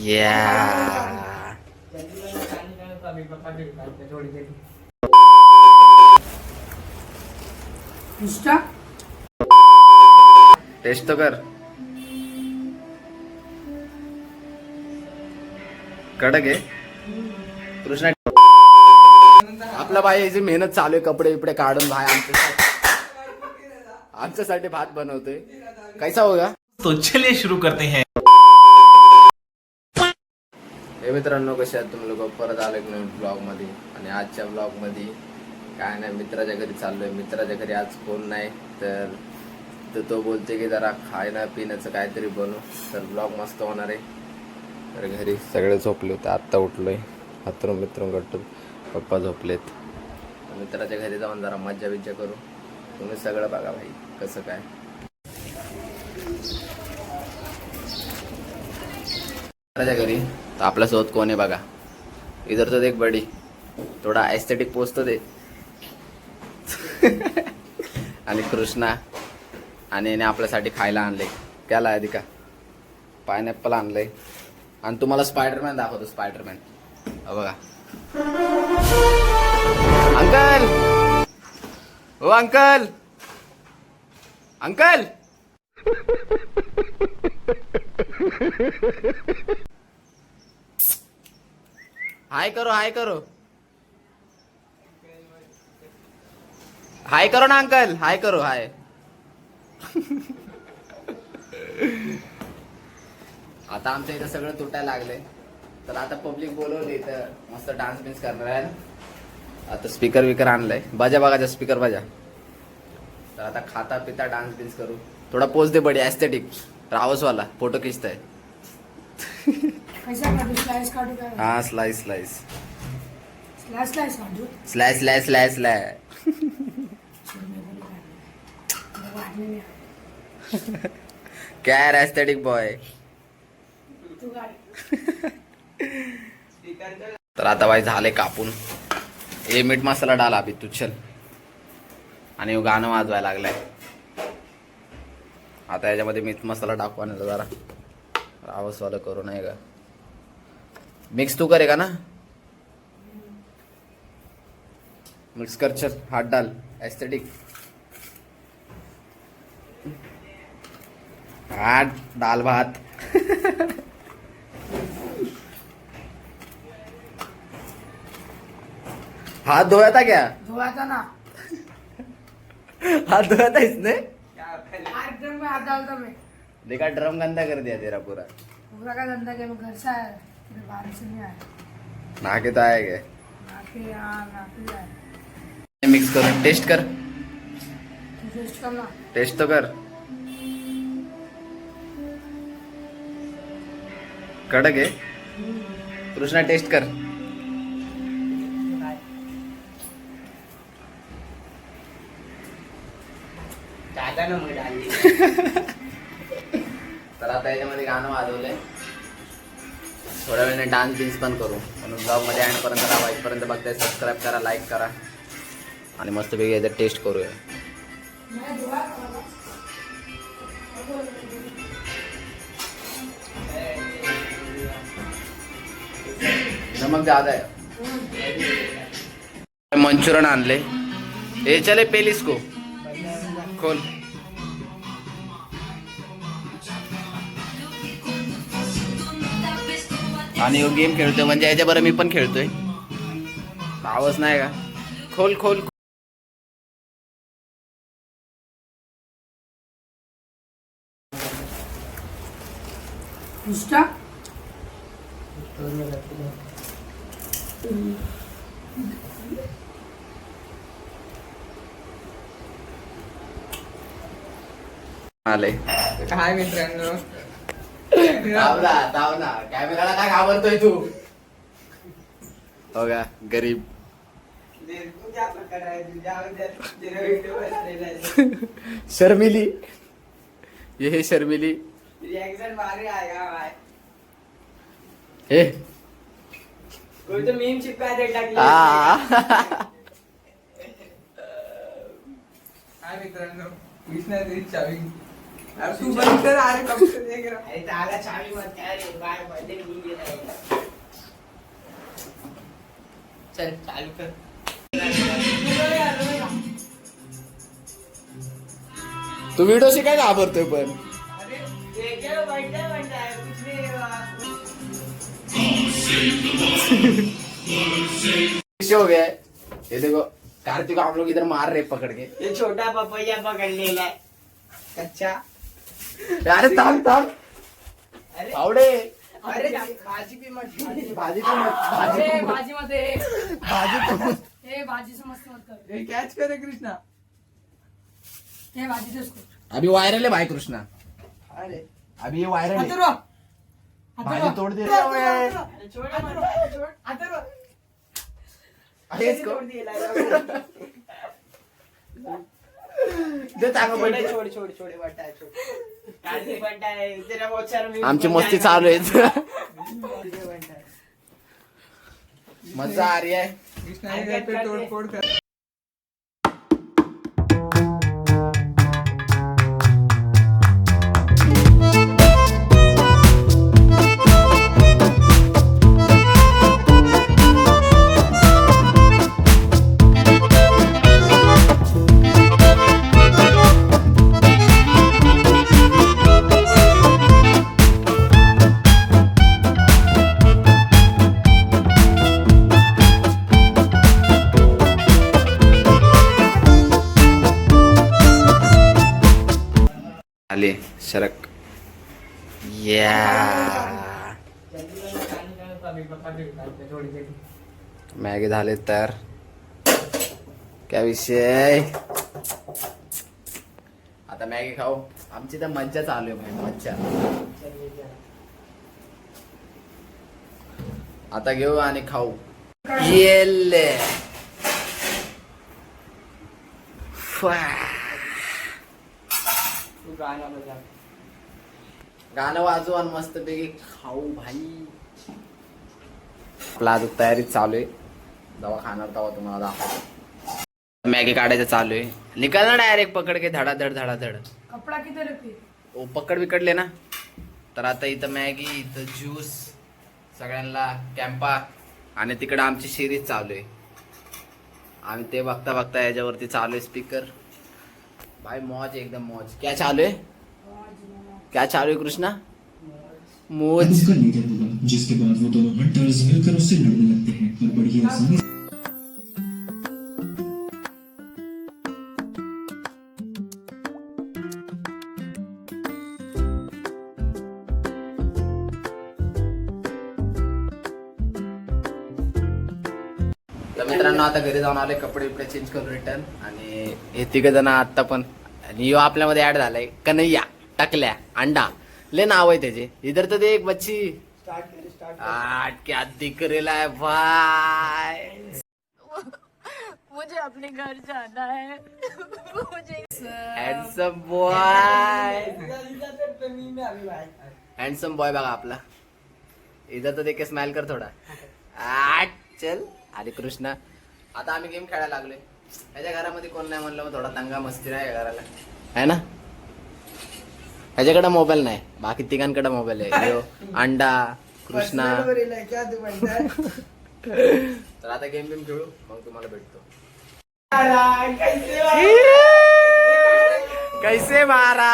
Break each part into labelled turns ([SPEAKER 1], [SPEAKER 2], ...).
[SPEAKER 1] या टेस्ट तो कर. कडक आहे कृष्णा. आपला भाई याची मेहनत चालू आहे. कपडे बिपडे काढून भाई आमच्यासाठी भात बनवतोय. कैसा होगा.
[SPEAKER 2] तो चलिए शुरू करते हैं.
[SPEAKER 1] हे मित्रांनो, कसे आहात तुम्ही लोक. परत आले नवीन ब्लॉग मध्ये. आणि आजच्या ब्लॉग मध्ये काय नाही, मित्राच्या घरी चाललोय. मित्राच्या घरी आज कोण नाही तर तो बोलते की जरा खायला पिण्याचं काहीतरी बनवू. तर ब्लॉग मस्त होणार आहे. तर घरी सगळे झोपले होते. आत्ता उठलोय. हातरून मित्रून गट्टून पप्पा झोपलेत. मित्राच्या घरी जाऊन जरा मज्जा बिज्जा करू. तुम्ही सगळं बघा भाई कसं काय. मित्राच्या घरी तर आपल्यासोबत कोण आहे बघा. इधर तो देख बडी, थोडा एस्थेटिक पोस्ट दे. आणि कृष्णा आणि याने आपल्यासाठी खायला आणले. त्याला आधी का पायनॅपल आणलंय. आणि तुम्हाला स्पायडरमॅन दाखवतो. स्पायडरमॅन बघा. अंकल, ओ अंकल, अंकल. हाय करो, हाय करो, हाय करो ना अंकल. हाय करो, हाय. आता आमच्या इथं सगळं तुटायला लागलंय. तर आता पब्लिक बोलवली तर मस्त डान्स बिन्स करणार आहे. आता स्पीकर विकर आणलाय. बजा बघायचा स्पीकर बजा. तर आता खाता पिता डान्स बिन्स करू. थोडा पोज दे बडी. एस्थेटिक रावसवाला फोटो खिचताय. हा slice slice slash slash slash slash. क्या एस्थेटिक बॉय. तर आता बाई झाले कापून. हे मीठ मसाला डाल अभि तू चल. आणि गाणं वाजवायला लागलाय. आता याच्यामध्ये मीठ मसाला टाकू आणि जरा रावसवालं करू नाही का. मिक्स तू करेगा ना. मिक्स कर चल. हाथ डाल. एस्थेटिक हाथ दाल भात. हाथ धोया था क्या.
[SPEAKER 3] धोया था ना.
[SPEAKER 1] हाथ धोया था इसने.
[SPEAKER 3] ड्रम में हाथ डालता मैं.
[SPEAKER 1] देखा ड्रम गंदा कर दिया तेरा पूरा.
[SPEAKER 3] पूरा का गंदा क्या. मैं घर से आया, बाहर से नहीं आया.
[SPEAKER 1] नहा के तो आए गए.
[SPEAKER 3] नाके आया.
[SPEAKER 1] मिक्स कर. टेस्ट कर.
[SPEAKER 3] टेस्ट करना.
[SPEAKER 1] टेस्ट तो कर. कडक है कृष्णा. टेस्ट कर. तर आता याच्यामध्ये गाणं वाजवलंय. थोड्या वेळाने डान्स बिन्स पण करू. म्हणून ब्लॉग मध्ये एंडपर्यंत राहा. इथपर्यंत बघताय सबस्क्राईब करा, लाईक करा. आणि मस्तपैकी याचा टेस्ट करूया. नमक ज्यादा है. मंचुरियन आणले. हे चले पेल इसको खोल. आणि यो गेम खेळतोय म्हणजे याच्या बरं मी पण खेळतोय. आवाज नाही का. खोल खोल. आले.
[SPEAKER 3] काय मित्रांनो.
[SPEAKER 1] धावना कॅमेराला काय घाबरतोय तू. हो का गरीब. शर्मिली. ये है शर्मिली.
[SPEAKER 3] रिएक्शन भारी आएगा भाई.
[SPEAKER 1] ए
[SPEAKER 3] कोई तो मीम चिपका दे टाकली.
[SPEAKER 4] काय मित्रांनो, कृष्णाची चावी तू बंद कर अरे कब से देख रहा
[SPEAKER 5] अरे ताला चाबी मत क्या रे बाय बर्थडे नहीं दे रहा चल चालू कर
[SPEAKER 1] तू व्हिडिओशी काय घाबरतोय पण
[SPEAKER 5] अरे देखो बर्थडे है कुछ नहीं
[SPEAKER 1] हो गया है। ये देखो कार्तिक हम लोग इधर मार रहे पकड़ के।
[SPEAKER 5] ये छोटा पपैया पकड़ लेला है कच्चा
[SPEAKER 1] अरे थांब थांब
[SPEAKER 5] अरे
[SPEAKER 1] आवडे
[SPEAKER 5] अरे भाजी भी मत
[SPEAKER 1] भाजी तो मत भाजी
[SPEAKER 3] ए,
[SPEAKER 1] तो मत
[SPEAKER 3] भाजी मध्ये
[SPEAKER 1] भाजी तो मत
[SPEAKER 3] ए भाजी से मस्त मत कर
[SPEAKER 4] ये कैच करे कृष्णा
[SPEAKER 3] ए भाजी दे उसको
[SPEAKER 1] अभी वायरल है भाई कृष्णा
[SPEAKER 4] अरे
[SPEAKER 1] अभी ये वायरल है
[SPEAKER 3] अथर्व
[SPEAKER 1] भाजी तोड़ दे
[SPEAKER 5] अरे छोड़ मत छोड़
[SPEAKER 4] अथर्व
[SPEAKER 1] अरे इसको
[SPEAKER 5] छोड़ दिया
[SPEAKER 1] दे टाका
[SPEAKER 5] छोड़
[SPEAKER 1] पडले.
[SPEAKER 5] छोड़ छोड़ छोड़ बट्टा है छोड़ कार्तिक बट्टा है तेरा बहुत सारा views
[SPEAKER 1] आमची
[SPEAKER 5] बन
[SPEAKER 1] मस्ती
[SPEAKER 5] जाएगा.
[SPEAKER 1] चालू आहे
[SPEAKER 5] कार्तिक बट्टा है.
[SPEAKER 1] मजा आ रही है
[SPEAKER 4] कृष्णा ये घर पे तोड़ फोड़ कर
[SPEAKER 1] आले शरक या मॅगी झाले तर काय विषय आता मॅगी खाऊ आमची तर मज्जा चालू आहे भाई मज्जा आता घेऊ आणि खाऊ येले
[SPEAKER 5] तू गाना बजा
[SPEAKER 1] गाणं वाजू आणि मस्त पैकी खाऊ भाई आपला अजून तयारी चालू आहे जेव्हा खाणार तेव्हा तुम्हाला दाखवतो मॅगी काढायचं चालू आहे निकाल ना डायरेक्ट पकड के धडाधड धडाधड
[SPEAKER 3] कपड़ा किधर है फिर
[SPEAKER 1] ओ पकड बिकडले ना तर आता इथं मॅगी इथं ज्यूस सगळ्यांना कॅम्पा आणि तिकडे आमची सिरीज चालू आहे आम्ही ते बघता बघता याच्यावरती चालू आहे स्पीकर भाई मौज एकदम मौज क्या चालू है क्या चालू है कृष्णा मौज
[SPEAKER 6] धोखा नहीं होगा जिसके बाद वो दोनों हंटर्स मिलकर उससे लड़ने लगते हैं और बड़ी आसानी से
[SPEAKER 1] तर मित्रांनो आता घरी जाऊन आले कपडे बिपडे चेंज करून रिटर्न आणि हे तिघ जण आता पण आणि यो आपल्यामध्ये ऍड झालाय कन्हैया टकल्या अंडा ले नाव आहे त्याचे इधर तर ते एक बच्ची
[SPEAKER 5] स्टार्ट कर स्टार्ट
[SPEAKER 1] आठ क्या दिख रेला है भाई
[SPEAKER 3] मुझे अपने घर जाना है मुझे
[SPEAKER 1] हँडसम बॉय
[SPEAKER 5] कर मी में अभी भाई
[SPEAKER 1] हँडसम बॉय बघा आपला इधर तर देखे स्माइल कर थोडा आठ चल अरे कृष्णा आता आम्ही गेम खेळायला लागलोय ह्याच्या घरामध्ये कोण नाही म्हणलं मग थोडा दंगा मस्ती नाही घराला आहे ना ह्याच्याकडे मोबाईल नाही बाकी तिघांकडे मोबाईल आहे ह्यो, अंडा कृष्णा
[SPEAKER 5] क्या तू बनता है
[SPEAKER 1] तर आता गेम बिम खेळू मग तुम्हाला भेटतो कैसे मारा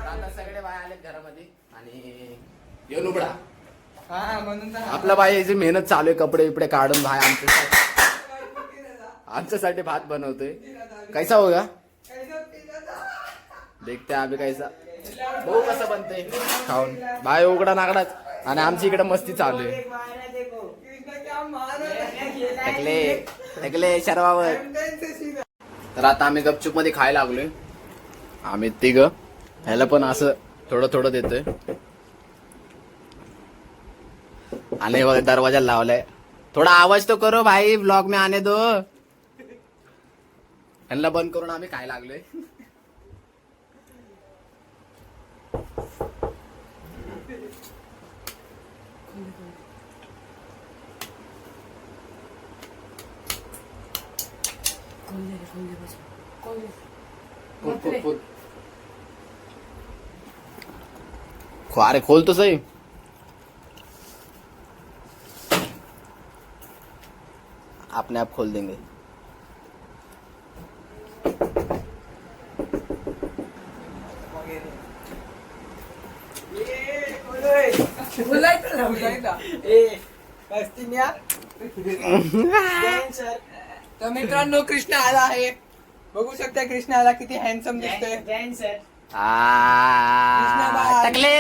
[SPEAKER 1] आता सगळे बाय आले घरामध्ये आणि यो नुबडा
[SPEAKER 4] हा म्हणून तर
[SPEAKER 1] आपला बाई याची मेहनत चालू आहे कपडे बिपडे काढून भाई आमच्यासाठी भात बनवतोय कैसा होगा देखते अभी कैसा भाऊ कसं बनतंय खाऊन बाय उघडा नागडाच आणि आमची इकडे मस्ती चालू आहे
[SPEAKER 5] एक मारा देखो
[SPEAKER 4] कृष्णा क्या मार रहा है
[SPEAKER 1] टकले टकले शर्वावर तर आता आम्ही गपचूप मध्ये खायला लागलोय आम्ही तिघ ह्याला पण असं थोडं थोडं देतोय आणि बघ दरवाजा लावलाय थोडा आवाज तो करो भाई ब्लॉग में आने दो ह्यांना बंद करून आम्ही खायला लागलोय
[SPEAKER 3] खोल दे बस खोल दे
[SPEAKER 1] फुल, फुल, फुल. अरे खोल तो सही. अपने आप खोल देंगे.
[SPEAKER 4] तर मित्रांनो कृष्ण आला आहे. बघू शकता कृष्ण आला किती हँडसम दिसतोय.
[SPEAKER 5] जैन सर
[SPEAKER 4] कृष्णाबाई.
[SPEAKER 1] टकले.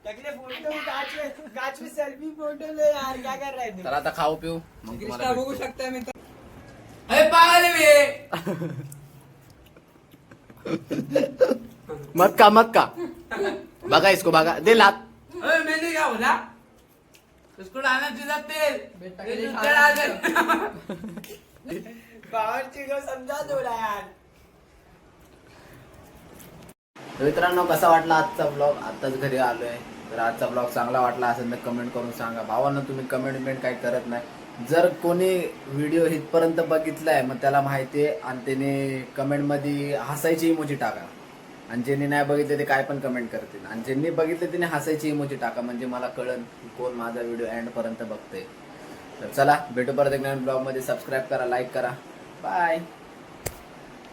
[SPEAKER 5] टकले फोटो काच में सेल्फी फोटो ले यार, क्या कर रहा है तू?
[SPEAKER 1] तर आता खाऊ पिऊ मग
[SPEAKER 4] कृष्णा
[SPEAKER 1] तुम्हाला
[SPEAKER 4] बघू
[SPEAKER 1] भेटतो.
[SPEAKER 4] शकता मित्र.
[SPEAKER 1] मत का बघा इसको बघा दे लात.
[SPEAKER 4] मैंने क्या बोला उसको डालना सीधा तेल.
[SPEAKER 5] बावर्ची को समजा दो ना यार.
[SPEAKER 1] तर मित्रांनो कसा वाटला आजचा ब्लॉग. आत्ताच घरी आलोय. तर आजचा ब्लॉग चांगला वाटला असेल तर कमेंट करून सांगा. भावांना तुम्ही कमेंट काही करत नाही. जर कोणी व्हिडिओ इथपर्यंत बघितलाय मग त्याला माहिती आहे आणि त्याने कमेंटमध्ये हसायची इमोजी टाका. आणि ज्यांनी नाही बघितले ते काय पण कमेंट करतील. आणि ज्यांनी बघितले त्याने हसायची इमोजी टाका म्हणजे मला कळेल कोण माझा व्हिडिओ एंडपर्यंत बघतोय. तर चला भेटू परत एक नवीन ब्लॉगमध्ये. सबस्क्राईब करा, लाईक करा. बाय.